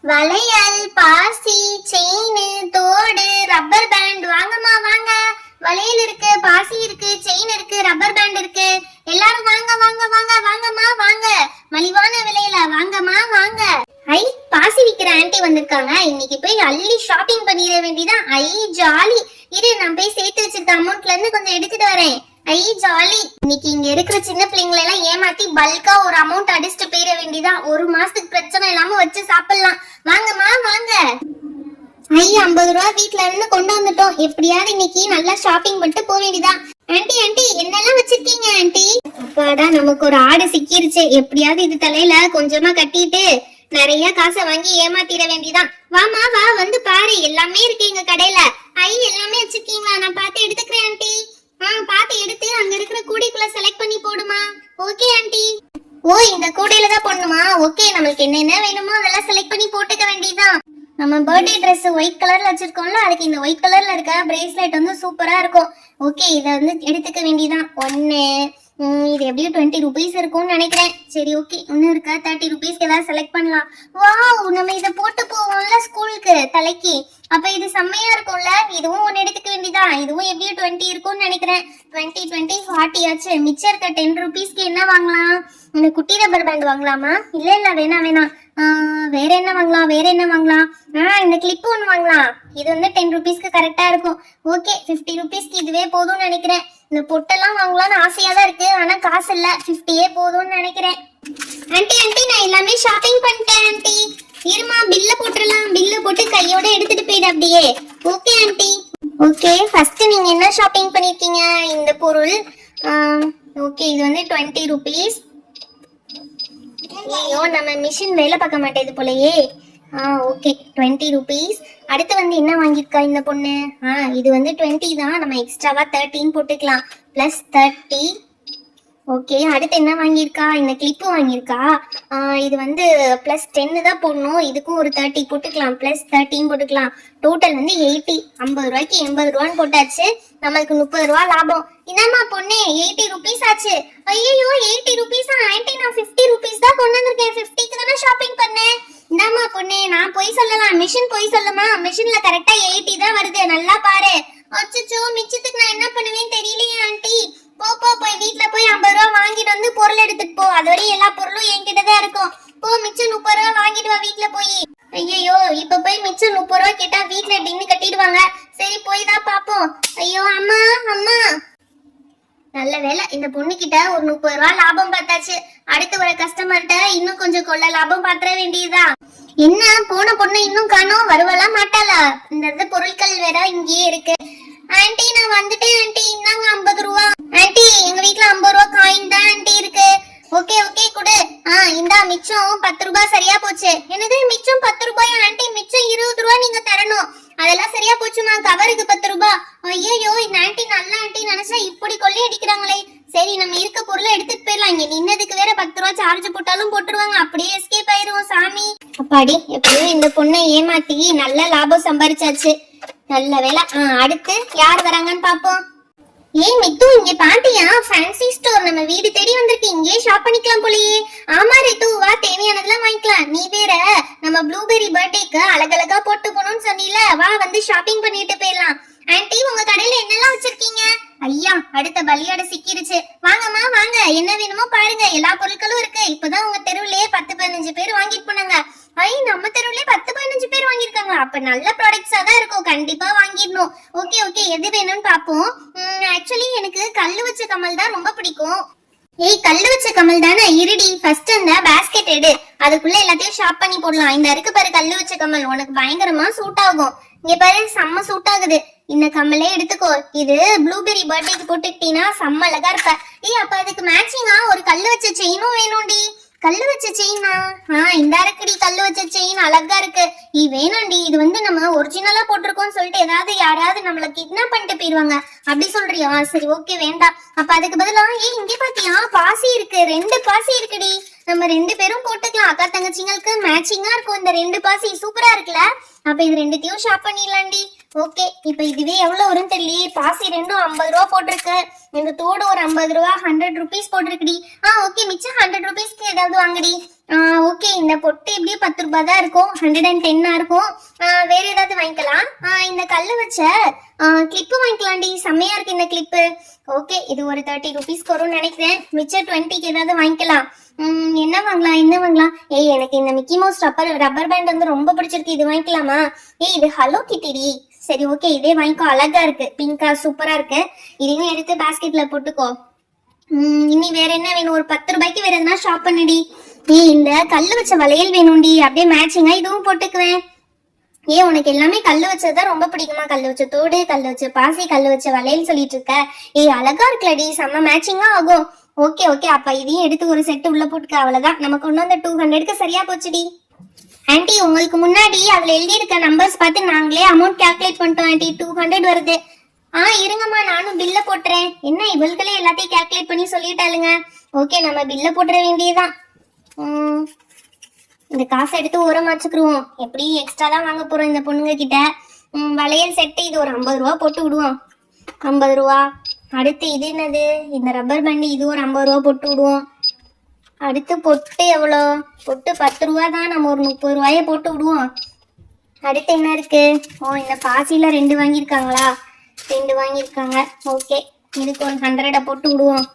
வளையல், பாசி, செயின், தோடு, ரப்பர் பேண்ட். வாங்கம்மா வாங்க. வளையல் இருக்கு, பாசி இருக்கு, செயின் இருக்கு, ரப்பர் பேண்ட் இருக்கு. எல்லாரும் வாங்க வாங்க வாங்க வாங்கம்மா வாங்க. மலிவான விலையில வாங்கம்மா வாங்க. ஐ, பாசி விக்கிற ஆன்ட்டி வந்திருக்காங்க. இன்னைக்கு போய் அள்ளி ஷாப்பிங் பண்ணிட வேண்டியதான். ஐ ஜாலி. இரு, நான் போய் சேர்த்து வச்சிருக்க அமௌண்ட்ல இருந்து கொஞ்சம் எடுத்துட்டு வரேன். ஐ ஜாலி. இன்னைக்கு இங்க இருக்கிற சின்ன பிள்ளைங்களை எல்லாம் ஏமாத்தி பல்கா ஒரு அமௌண்ட் அடிச்சுட்டு போயிட வேண்டியதான். ஒரு மாசத்துக்கு பிரச்சனை இல்லாம வச்சு சாப்பிடலாம். வாங்கம்மா வாங்க. ஐ, 50 ரூபா வீட்ல இருந்து கொண்டு வந்துட்டோம். எப்படியாவது இன்னைக்கு நல்லா ஷாப்பிங் பண்ணிட்டு போக வேண்டியதான். ஆன்ட்டி ஆன்ட்டி, என்னெல்லாம் வச்சிருக்கீங்க ஆன்ட்டி? அப்பாடா, நமக்கு ஒரு ஆடு சிக்கிருச்சு. எப்படியாவது இது தலையில கொஞ்சமா கட்டிட்டு நிறைய காசை வாங்கி ஏமாத்திட வேண்டியதான். வாமா வா, வந்து பாரு, எல்லாமே இருக்கு எங்க கடையில. ஐ, எல்லாமே வச்சிருக்கீங்களா? நான் பார்த்து எடுத்துக்கிறேன் ஆன்ட்டி. பார்த்து எடுத்து அங்க இருக்கிற கூடைக்குள்ள செலக்ட் பண்ணி போடுமா. Okay aunty. ஓ, இந்த கூடையில தான் போடணுமா? ஓகே, நம்மளுக்கு என்னென்ன வேணுமோ அதெல்லாம் செலக்ட் பண்ணி போட்டுக்க வேண்டியதான். நம்ம பர்த்டே ட்ரெஸ் ஒயிட் கலர்ல வச்சிருக்கோம்ல, அதுக்கு இந்த ஒயிட் கலர்ல இருக்க பிரேஸ்லெட் வந்து சூப்பரா இருக்கும். ஓகே, இதை வந்து எடுத்துக்க வேண்டியதான். ஒன்னு இது எப்படியும் 20 rupees இருக்கும்னு நினைக்கிறேன். சரி ஓகே, இன்னும் இருக்கா 30 rupeesக்கு ஏதாவது செலக்ட் பண்ணலாம். வாவ், நம்ம இதை போட்டு போவோம்ல ஸ்கூலுக்கு தலைக்கு, அப்ப இது செம்மையா இருக்கும்ல. இதுவும் ஒன்னு எடுத்துக்க வேண்டியதான். இதுவும் எப்படியும் 20 இருக்கும்னு நினைக்கிறேன். 20 20 40 ஆச்சு. மிச்சம் இருக்க 10 rupeesக்கு என்ன வாங்கலாம்? இந்த குட்டி ரப்பர் பேண்ட் வாங்கலாமா? இல்ல இல்ல, வேணாம் வேணாம். வேற என்ன வாங்கலாம்? வேற என்ன வாங்கலாம்? இந்த கிளிப் ஒன்று வாங்கலாம். இது வந்து 10 rupeesக்கு கரெக்டா இருக்கும். ஓகே, 50 rupeesக்கு இதுவே போதும்னு நினைக்கிறேன். இந்த பொட்டெல்லாம் வாங்கலாம்னு ஆசையா தான் இருக்கு, ஆனா காசு இல்ல. 50 போதும்னு நினைக்கிறேன். ஆன்ட்டி ஆன்ட்டி, நான் எல்லாமே ஷாப்பிங் பண்ணிட்டேன் ஆன்ட்டி. இருமா, பில்ல போட்டுடலாம். பில்ல போட்டு கையோட எடுத்துட்டு போயிடு அப்படியே. Okay aunty. ஓகே, ஃபர்ஸ்ட் நீங்க என்ன ஷாப்பிங் பண்ணிருக்கீங்க? இந்த பொருள். ஓகே, இது வந்து 20 rupees. ஐயோ, நம்ம மிஷின் வேலை பார்க்க மாட்டேது போலயே. Okay, 20 rupees. அடுத்து வந்து என்ன வாங்கியிருக்கா இந்த பொண்ணு? இது வந்து 20 தான். நம்ம எக்ஸ்ட்ராவா 13 போட்டுக்கலாம். பிளஸ் 30. ஓகே, அடுத்து என்ன வாங்கியிருக்கா? இந்த கிளிப்பு வாங்கியிருக்கா. இது வந்து பிளஸ் 10 தான் போடணும். இதுக்கும் ஒரு 30 போட்டுக்கலாம். பிளஸ் 13 போட்டுக்கலாம். டோட்டல் வந்து 80. 50 ரூபாய்க்கு 80 ரூபான்னு போட்டாச்சு. நம்மளுக்கு 30 ரூபா லாபம். என்னம்மா பொண்ணு, 80 rupees ஆச்சு. ஐயோ, 80 rupees ஆன்ட்டி, நான் 50 rupees தான் கொண்டு வந்திருக்கேன். 50க்கு தானே ஷாப்பிங் பண்ணேன். இந்தாம்மா பொண்ணு, நான் போய் சொல்லலாம். மிஷின் போய் சொல்லுமா? மிஷின்ல கரெக்டா 80 தான் வருது. நல்லா பாரு. அச்சச்சோ, மிச்சத்துக்கு நான் என்ன பண்ணுவேன்னு தெரியலையே ஆன்ட்டி. போய் வீட்டுல போய் 50 ரூபா வாங்கிட்டு வந்து பொருள் எடுத்துட்டு போ. அதோட எல்லா பொருளும் என்கிட்ட தான் இருக்கும். போ, மிச்சம் 30 ரூபா வாங்கிட்டு வா வீட்டுல போய். ஐயோ, இப்ப போய் மிச்சம் 30 ரூபா கேட்டா வீட்டுல டின்னு கட்டிடுவாங்க. சரி, போய் தான் பாப்போம். ஐயோ அம்மா அம்மா. நல்ல வேலை, இந்த பொண்ணு கிட்ட ஒரு 30 ரூபா லாபம் பார்த்தாச்சு. அடுத்து வர கஸ்டமர்கிட்ட இன்னும் கொஞ்சம் கொள்ள லாபம் பாத்திர வேண்டியதா. என்ன, போன பொண்ணு இன்னும் காணோம்? வருவலா மாட்டாளா? இந்த பொருட்கள் வேற இங்கேயே இருக்கு. ஆன்ட்டி, நான் வந்துட்டேன் ஆன்ட்டி. இந்தாங்க 50 ரூபா. ஆன்ட்டி, எங்க வீட்டுல 50 ரூபா காயின் தான் ஆன்ட்டி இருக்கு. ஓகே ஓகே, கொடு. இந்தா மிச்சம் 10 ரூபாய் சரியா போச்சு. என்னது மிச்சம் 10 ரூபாயா ஆன்ட்டி? மிச்சம் 20 ரூபா நீங்க தரணும். அதெல்லாம் சரியா போச்சுமா, கவருக்கு 10 ரூபாய். ஐயோ, இந்த ஆன்ட்டி நல்ல ஆன்ட்டி நினைச்சா இப்படி கொள்ளை அடிக்கிறாங்களே. சரி, நம்ம இருக்க பொருளை எடுத்துட்டு போயிடலாம். இங்க நின்னதுக்கு வேற 10 ரூபாய் சார்ஜ் போட்டாலும் போட்டுருவாங்க. அப்படியே எஸ்கேப் ஆயிருவோம் சாமி. அப்பாடி, எப்படியோ இந்த பொண்ணை ஏமாத்தி நல்ல லாபம் சம்பாரிச்சாச்சு. நல்ல வேலை. அடுத்து யார் வராங்கன்னு பாப்போம். ஏய் மித்து, இங்க பாட்டியா? ஃபேன்சி ஸ்டோர் நம்ம வீடு தேடி வந்திருக்கு. இங்கே ஷாப் பண்ணிக்கலாம் போலயே. ஆமா ரித்து, வா, தேவையானதெல்லாம் வாங்கிக்கலாம். நீ வேற நம்ம ப்ளூபெரி பர்த்டேக்கு அழகழகா போட்டு போகணும்னு சொன்னீல, வா வந்து ஷாப்பிங் பண்ணிட்டு போயிடலாம். ஆன்ட்டி, உங்க கடையில என்னெல்லாம் வச்சிருக்கீங்க? ஐயா, அடுத்த பலியாட சிக்கிருச்சு. வாங்கம்மா வாங்க, என்ன வேணுமோ பாருங்க, எல்லா பொருட்களும் இருக்கு. இப்பதான் உங்க தெருவுலயே 10-15 பேர் வாங்கிட்டு போனாங்க. நம்ம தெருவுலயே 10-15 பேர் வாங்கிருக்காங்க. அப்ப நல்ல ப்ராடக்ட்ஸா தான் இருக்கும். கண்டிப்பா வாங்கிடணும். ஓகே ஓகே, எது வேணும்னு பாப்போம். ஆக்சுவலி எனக்கு கல்லு வச்ச கமல் தான் ரொம்ப பிடிக்கும். ஏய், கல்லு வச்ச கமல் தானே? இருடி, ஃபர்ஸ்ட் அந்த பாஸ்கெட் எடு. அதுக்குள்ள எல்லாத்தையும் ஷாப் பண்ணி போடலாம். இந்த இருக்கு பாரு கல்லு வச்ச கமல், உனக்கு பயங்கரமா சூட் ஆகும். இங்க பாரு, செம்ம சூட் ஆகுது. இந்த கம்மலே எடுத்துக்கோ. இது ப்ளூபெரி பர்த்டேக்கு போட்டுக்கிட்டீங்கன்னா செம்ம அழகா இருப்ப. ஏய், அப்ப அதுக்கு மேட்சிங்கா ஒரு கல்லு வச்ச செயினும் வேணும்டி. கல்லு வச்ச செயினா? இந்த இருக்குடி, கல்லு வச்ச செயின் அழகா இருக்கு. வேணாண்டி, இது வந்து நம்ம ஒரிஜினலா போட்டிருக்கோம்னு சொல்லிட்டு யாராவது நம்மள கிட்னாப் பண்ணிட்டு போயிருவாங்க. அப்படி சொல்றியா? சரி ஓகே, வேண்டாம். அப்ப அதுக்கு பதிலா இங்க பாத்தியா, பாசி இருக்கு. 2 பாசி இருக்குடி. நம்ம 2 பேரும் போட்டுக்கலாம். அக்கா தங்கச்சிங்களுக்கு மேட்சிங்கா இருக்கும். இந்த 2 பாசி சூப்பரா இருக்குல்ல? அப்ப இது 2த்தையும் ஷாப் பண்ணிடலாண்டி. ஓகே, இப்ப இதுவே எவ்வளவு வரும்னு தெரியல. பாசி 2 50 ரூபா போட்டிருக்கு. இந்த தோடு ஒரு 50 ரூபா, 100 rupees போட்டிருக்குடி. ஓகே, மிச்சம் 100 rupeesக்கு ஏதாவது வாங்குடி. ஓகே, இந்த இந்த பொட்டு எப்படியும் 10 ரூபாய் தான் இருக்கும், 110 இருக்கும். வேற ஏதாவது வாங்கிக்கலாம். இந்த கல்லு வச்ச கிளிப்பு வாங்கிக்கலாம்டி, செம்மையா இருக்கு இந்த கிளிப்பு. ஓகே, இது ஒரு 30 ருபீஸ்க்கு வரும்னு நினைக்கிறேன். மிச்சம் 20க்கு ஏதாவது வாங்கிக்கலாம். என்ன வாங்கலாம்? ஏய், எனக்கு இந்த மிக்கி மவுஸ் ரப்பர் பேண்ட் வந்து ரொம்ப பிடிச்சிருக்கு, இது வாங்கிக்கலாமா? ஏய், இது ஹலோ கிட்டிடி. சரி ஓகே, இதே வாங்கிக்கோ, அழகா இருக்கு, பிங்கா சூப்பரா இருக்கு. இதையும் எடுத்து பாஸ்கெட்ல போட்டுக்கோ. இனி வேற என்ன வேணும்? ஒரு 10 ரூபாய்க்கு வேற எதுனா ஷாப் பண்ணுடி. இந்த கல்லு வச்ச வளையல் வேணும்டி, அப்படியே மேட்சிங்கா இதுவும் போட்டுக்குவேன். உனக்கு எல்லாமே கல்லு வச்சதுதான் ரொம்ப பிடிக்குமா? கல்லு வச்ச தோடு, கல்லு வச்ச பாசி, கல்லு வச்ச வளையல் சொல்லிட்டு இருக்க. அழகா இருக்குல்லடி, செம்ம மேட்சிங்கா ஆகும். ஓகே ஓகே, அப்ப இதையும் எடுத்து ஒரு செட் உள்ள போட்டுக்க, அவ்வளவுதான். நமக்கு ஒன்னும் அந்த 200க்கு சரியா போச்சுடி. ஆன்ட்டி, உங்களுக்கு முன்னாடி அதுல எழுதி இருக்க நம்பர்ஸ் பார்த்து நாங்களே அமௌண்ட் கால்குலேட் பண்ணிட்டோம் ஆன்ட்டி. 200 வருது. இருங்கம்மா, நானும் பில்ல போட்டுறேன். என்ன இவள்களே எல்லாத்தையும் கால்குலேட் பண்ணி சொல்லிட்டாளுங்க. ஓகே, நம்ம பில்ல போட்டுற வேண்டியதுதான். இந்த காசை எடுத்து ஓரமா வச்சுக்கிருவோம். எப்படி எக்ஸ்ட்ரா தான் வாங்க போறோம் இந்த பொண்ணுங்க கிட்ட. வளையல் செட்டு இது ஒரு 50 ரூபா போட்டு விடுவோம். 50 ரூபா. அடுத்து இது என்னது? இந்த ரப்பர் பேண்ட், இது ஒரு 50 ரூபா போட்டு விடுவோம். அடுத்து பொட்டு எவ்வளோ? பொட்டு 10 ரூபா தான், நம்ம ஒரு 30 ரூபாய போட்டு விடுவோம். அடுத்து என்ன இருக்கு? இந்த பாசியில 2 வாங்கியிருக்காங்களா? 2 வாங்கியிருக்காங்க. ஓகே, இதுக்கு ஒரு 100 போட்டு விடுவோம்.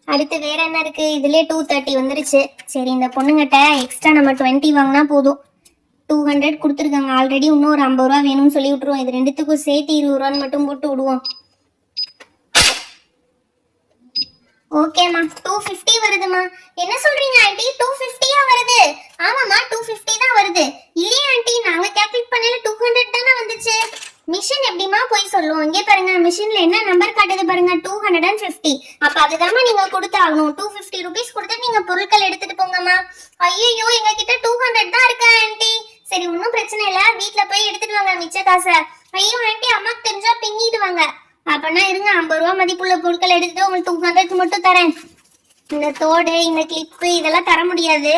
அடுத்து வேற என்ன இருக்கு? இதுலயே 230 வந்துருச்சு. சரி, இந்த பொண்ணுங்கிட்ட எக்ஸ்ட்ரா நம்ம 20 வாங்கினா போதும். 200 கொடுத்துருக்காங்க ஆல்ரெடி. இன்னும் ஒரு 50 ரூபா வேணும்னு சொல்லி விட்டுருவோம். இது ரெண்டுத்துக்கும் சேர்த்து 20 ரூபான்னு மட்டும் போட்டு விடுவோம். ஓகேம்மா, 250 வருதுமா. என்ன சொல்றீங்க ஆண்டி? 250 வருது? ஆமாம்மா, 250 தான் வருது. இல்லையா ஆண்டி, நாங்க கால்குலேட் பண்ணல 200 தானே வந்துச்சு. மிஷின் எப்படிமா போய் சொல்லும்? இங்கே பாருங்க, மிஷின்ல என்ன நம்பர் காட்டுது பாருங்க, 250. அப்ப அதுதாம்மா நீங்க கொடுத்தாகணும். 250 ருபீஸ் கொடுத்து நீங்க பொருட்கள் எடுத்துட்டு போங்கம்மா. ஐயோ, எங்க கிட்ட 200 தான் இருக்கா ஆண்டி. சரி, ஒன்னும் பிரச்சனை இல்ல, வீட்டுல போய் எடுத்துட்டு வாங்க மிச்ச காசை. ஐயோ ஆண்டி, அம்மாக்கு தெரிஞ்சா பிங்கிடுவாங்க. அப்பனா இருங்க, 50 ரூபா மதிப்புள்ள பொருட்கள் எடுத்துட்டு உங்களுக்கு 200 மட்டும் தரேன். இந்த தோடு, இந்த கிளிப்பு இதெல்லாம் தர முடியாது.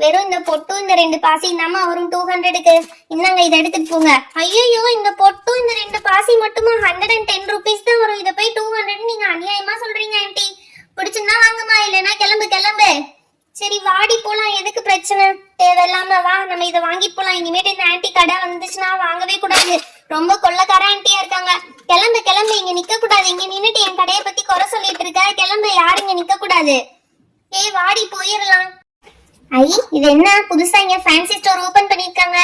வெறும் இந்த பொட்டும் இந்த 2 பாசி இல்லாம வரும் 200க்கு. இந்தாங்க, இதை எடுத்துட்டு போங்க. ஐயோ, இந்த பொட்டும் இந்த 2 பாசி மட்டுமா 110 ருபீஸ் தான் வரும். இதை போய் 200 நீங்க அநியாயமா சொல்றீங்க ஆண்டி. பிடிச்சிருந்தா வாங்கம்மா, இல்லைன்னா கிளம்பு. சரி வாடி போலாம், எதுக்கு பிரச்சனை தேவையில்லாம? வா, நம்ம இதை வாங்கிட்டு போலாம். இனிமேட்டு இந்த ஆன்டி கடை வந்துச்சுன்னா வாங்கவே கூடாது. ரொம்ப கொள்ளக்கார ஆன்டியா இருக்காங்க. கிளம்பு, இங்க நிக்க கூடாது. இங்க நின்னுட்டு என் கடையை பத்தி குறை சொல்லிட்டு இருக்க. கிளம்பு, யாரும் இங்க நிக்க கூடாது. வாடி, போயிடலாம். இது என்ன புதுசா இங்க ஃபேன்சி ஸ்டோர் ஓபன் பண்ணிருக்காங்க?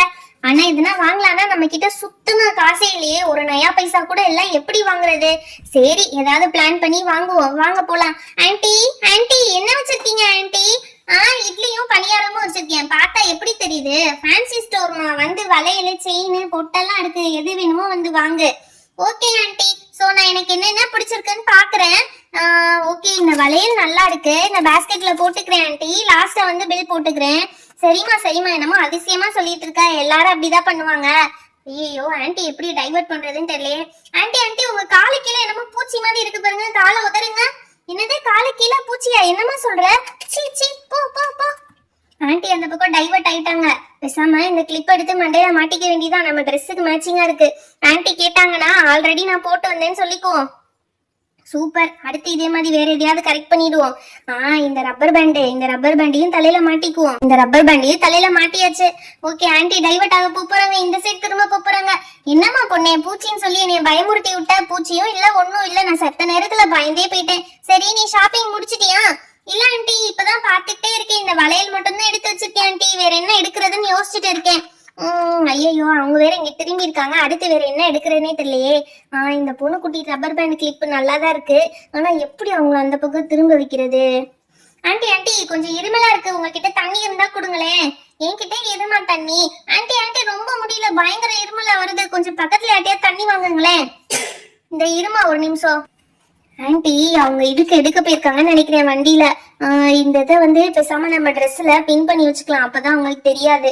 ஆனா இதெல்லாம் வாங்கலாம்னா நம்ம கிட்ட சுத்தமா காசே இல்லையே, ஒரு நயா பைசா கூட இல்ல. எப்படி வாங்குறது? சரி, ஏதாவது பிளான் பண்ணி வாங்குவோம். வாங்க போலாம். ஆன்டி, என்ன வச்சிருக்கீங்க ஆன்டி? இட்லியும் பணியாரமும் வச்சிருக்கேன். பார்த்தா எப்படி தெரியுது? ஃபேன்சி ஸ்டோர்மா, வந்து வளையல், செயின், பொட்டெல்லாம் இருக்கு. எது வேணுமோ வந்து வாங்கு. Okay anti. சோ நான் எனக்கு என்னென்ன பிடிச்சிருக்குன்னு பாக்குறேன். ஓகே, இந்த வளையல் நல்லா இருக்கு. இந்த பாஸ்கெட்ல போட்டுக்கிறேன் ஆன்டி. லாஸ்டா வந்து பில் போட்டுக்கிறேன். சரிம்மா, என்னமோ அதிசயமா சொல்லிட்டு இருக்கா. எல்லாரும் அப்படிதான் பண்ணுவாங்க. ஐயோ ஆன்டி, எப்படி டைவர்ட் பண்றதுன்னு தெரியலையே. ஆன்டி, உங்க காலு கீழே என்னமோ பூச்சி மாதிரி இருக்கு பாருங்க. காலை உதருங்க. என்னது, காலு கீழே பூச்சியா? என்னமா சொல்ற? சீ, போ. ஆன்டி அந்த பக்கம் டைவர்ட் ஆயிட்டாங்க. பேசாம இந்த கிளிப் எடுத்து மண்டையில மாட்டிக்க வேண்டியதான். நம்ம ட்ரெஸ்ஸுக்கு மேட்சிங்கா இருக்கு. ஆன்டி கேட்டாங்கன்னா ஆல்ரெடி நான் போட்டு வந்தேன்னு சொல்லிக்குவோம். சூப்பர். அடுத்து இதே மாதிரி வேற எதையாவது கரெக்ட் பண்ணிடுவோம். இந்த ரப்பர் பேண்டையும் தலையில மாட்டிக்குவோம். இந்த ரப்பர் பேண்டையும் தலையில மாட்டியாச்சு. ஓகே, ஆன்டி டைவர்ட் ஆக போறாங்க. இந்த சைடு திரும்ப போறாங்க. என்னம்மா பொண்ணே, பூச்சின்னு சொல்லி என்னை பயமுறுத்தி விட்ட. பூச்சியும் இல்ல, ஒன்னும் இல்ல. நான் சத்த நேரத்துல பயந்தே போயிட்டேன். சரி, நீ ஷாப்பிங் முடிச்சிட்டியா? இல்ல ஆன்டி, இப்பதான் பாத்துக்கிட்டே இருக்கேன். இந்த வளையல் மட்டும் தான் எடுத்து வச்சிருக்கேன் ஆன்டி. வேற என்ன எடுக்கிறதுன்னு யோசிச்சுட்டு இருக்கேன். ஐயோ, அவங்க வேற இங்க திரும்பி இருக்காங்க. அடுத்து வேற என்ன எடுக்கிறதுனே தெரியலையே. இந்த பொண்ணு குட்டி ரப்பர் பேண்ட் கிளிப் நல்லாதான் இருக்கு. ஆனா எப்படி அவங்கள அந்த பக்கம் திரும்ப வைக்கிறது? ஆன்டி, கொஞ்சம் இருமலா இருக்கு. உங்ககிட்ட தண்ணி இருந்தா கொடுங்களேன். என்கிட்ட எதுமா தண்ணி? ஆன்டி, ரொம்ப முடியல, பயங்கர இருமலா வருது. கொஞ்சம் பக்கத்துல யார்ட்டையா தண்ணி வாங்குங்களேன். இந்த இருமா ஒரு நிமிஷம். ஆன்டி, அவங்க எடுக்க போயிருக்காங்கன்னு நினைக்கிறேன் வண்டியில. இந்த இதை வந்து பேசாம நம்ம ட்ரெஸ்ல பின் பண்ணி வச்சுக்கலாம். அப்பதான் அவங்களுக்கு தெரியாது.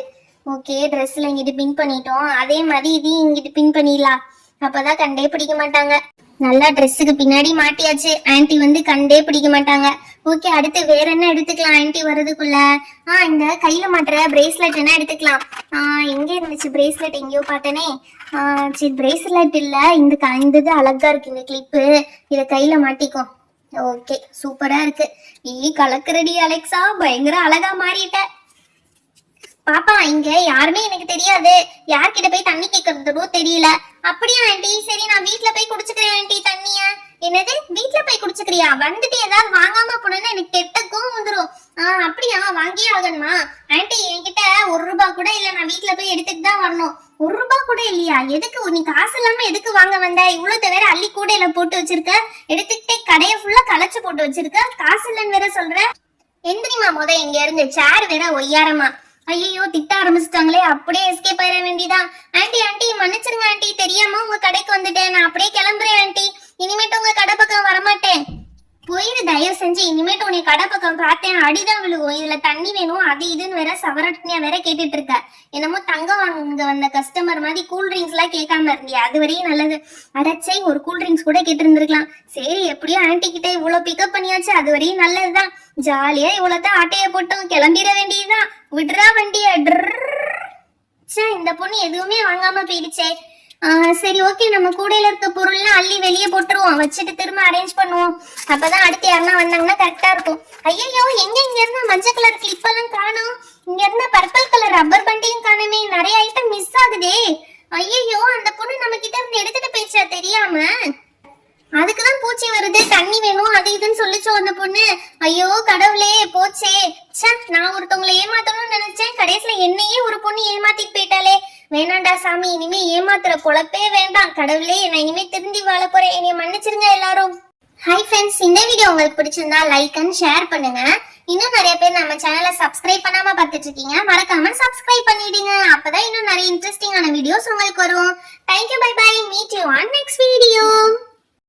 ஓகே, ட்ரெஸ்ல இங்கிட்டு பின் பண்ணிட்டோம். அதே மாதிரி இதையும் இங்கிட்டு பின் பண்ணிடலாம். அப்பதான் கண்டே பிடிக்க மாட்டாங்க. நல்லா ட்ரெஸ்ஸுக்கு பின்னாடி மாட்டியாச்சு. ஆன்டி வந்து கண்டே பிடிக்க மாட்டாங்க. ஓகே, அடுத்து வேற என்ன எடுத்துக்கலாம் ஆன்டி வரதுக்குள்ள? இந்த கையில மாட்டுற பிரேஸ்லெட் என்ன எடுத்துக்கலாம். எங்க இருந்துச்சு பிரேஸ்லெட்? எங்கேயோ பார்த்தனே. சரி, பிரேஸ்லெட் இல்ல, இந்த இது அழகா இருக்கு. இந்த கிளிப்பு இத கையில மாட்டிக்கோ. ஓகே, சூப்பரா இருக்கு. கலக்குறடி அலெக்சா, பயங்கர அழகா மாறிட்ட. பாப்பா இங்க யாருமே எனக்கு தெரியாது, யார்கிட்ட போய் தண்ணி கேட்கறதோ தெரியல. அப்படியா ஆண்டி? சரி நான் வீட்ல போய் குடிச்சுக்கிறேன் ஆண்டி தண்ணிய. என்னது வீட்ல போய் குடிச்சுக்கிறியா? வந்துட்டு ஏதாவது வாங்காம போனேன்னா எனக்கு கெட்ட கோவம் வந்துரும். அப்படியா? வாங்கியே ஆகணுமா? ஆண்டி என்கிட்ட 1 ரூபாய் கூட இல்ல, நான் வீட்ல போய் எடுத்துட்டு தான் வரணும். 1 ரூபாய் கூட இல்லையா? எதுக்கு நீ காசு இல்லாம எதுக்கு வாங்க வந்த? இவ்வளவு வேற அள்ளி கூடையில போட்டு வச்சிருக்க, எடுத்துக்கிட்டே கடையை ஃபுல்லா களைச்சு போட்டு வச்சிருக்க, காசு இல்லைன்னு வேற சொல்ற. எந்திரிமா முத இங்க இருந்து, சேர் வேற ஒய்யாரமா. ஐயோ திட்ட ஆரம்பிச்சிட்டாங்களே, அப்படியே எஸ்கேப் ஆயிட வேண்டியதான். ஆண்டி ஆண்டி மன்னிச்சிருங்க ஆண்டி, தெரியாம உங்க கடைக்கு வந்துட்டேன், நான் அப்படியே கிளம்புறேன் ஆண்டி, இனிமேட்டு உங்க கடை பக்கம் வரமாட்டேன். போயிரு தயவு செஞ்சு, இனிமேட்டு உன்னை கடை பக்கம் பார்த்தேன் அடிதான் விழுகும். இதுல தண்ணி வேணும் அது இதுன்னு வேற சவரட்னியா வேற கேட்டுட்டு இருக்க. என்னமோ தங்கம் வாங்க வந்த கஸ்டமர் மாதிரி கூல் ட்ரிங்க்ஸ் எல்லாம் கேட்காம இருந்தியா, அது வரையும் நல்லது. அடச்சை, ஒரு கூல் ட்ரிங்க்ஸ் கூட கேட்டு இருந்திருக்கலாம். சரி எப்படியோ ஆன்டி கிட்ட இவ்வளவு பிக்கப் பண்ணியாச்சு, அது வரையும் நல்லதுதான். ஜாலியா இவ்வளவுதான் ஆட்டைய போட்டோம், கிளம்பிட வேண்டியதுதான். விடுறா வண்டிய. இந்த பொண்ணு எதுவுமே வாங்காம போயிடுச்சே. சரி ஓகே, நம்ம கூடையில இருக்க பொருள்லாம் அள்ளி வெளியே போட்டுருவோம், வச்சுட்டு திரும்ப அரேஞ்ச் பண்ணுவோம். அப்பதான் அடுத்து யாருன்னா வந்தாங்கன்னா கரெக்டா இருக்கும். ஐயோ எங்க இங்க இருந்தா மஞ்சள் கலர் கிளிப் எல்லாம் காணும், இங்க இருந்தா பர்பிள் கலர் ரப்பர் பண்டையும் காணுமே, நிறைய ஐட்டம் மிஸ் ஆகுதே. ஐயோ அந்த பொண்ணு நம்ம கிட்ட இருந்து எடுத்துட்டு போயிடுச்சா தெரியாம? அதுக்குதான் பூச்சி வருது, தண்ணி வேணும் அது இதுன்னு சொல்லிச்சோ அந்த பொண்ணு. ஐயோ கடவுளே போச்சே. நான் ஒருத்தவங்களை ஏமாத்தணும்னு நினைச்சேன், கடைசியில என்னையே ஒரு பொண்ணு ஏமாத்திட்டு போயிட்டாலே. வேணாண்டா சாமி, இனிமே ஏமாத்துற பொழப்பே வேண்டாம். கடவுளே நான் இனிமே திருந்தி வாழ போறேன், என்னைய மன்னிச்சிருங்க எல்லாரும். ஹாய் ஃப்ரெண்ட்ஸ், இந்த வீடியோ உங்களுக்கு பிடிச்சிருந்தா லைக் அண்ட் ஷேர் பண்ணுங்க. இன்னும் நிறைய பேர் நம்ம சேனலை சப்ஸ்கிரைப் பண்ணாம பார்த்துட்டு இருக்கீங்க, மறக்காம சப்ஸ்கிரைப் பண்ணிடுங்க. அப்பதான் இன்னும் நிறைய இன்ட்ரெஸ்டிங்கான வீடியோஸ் உங்களுக்கு வரும். Thank you, bye bye, meet you on next video.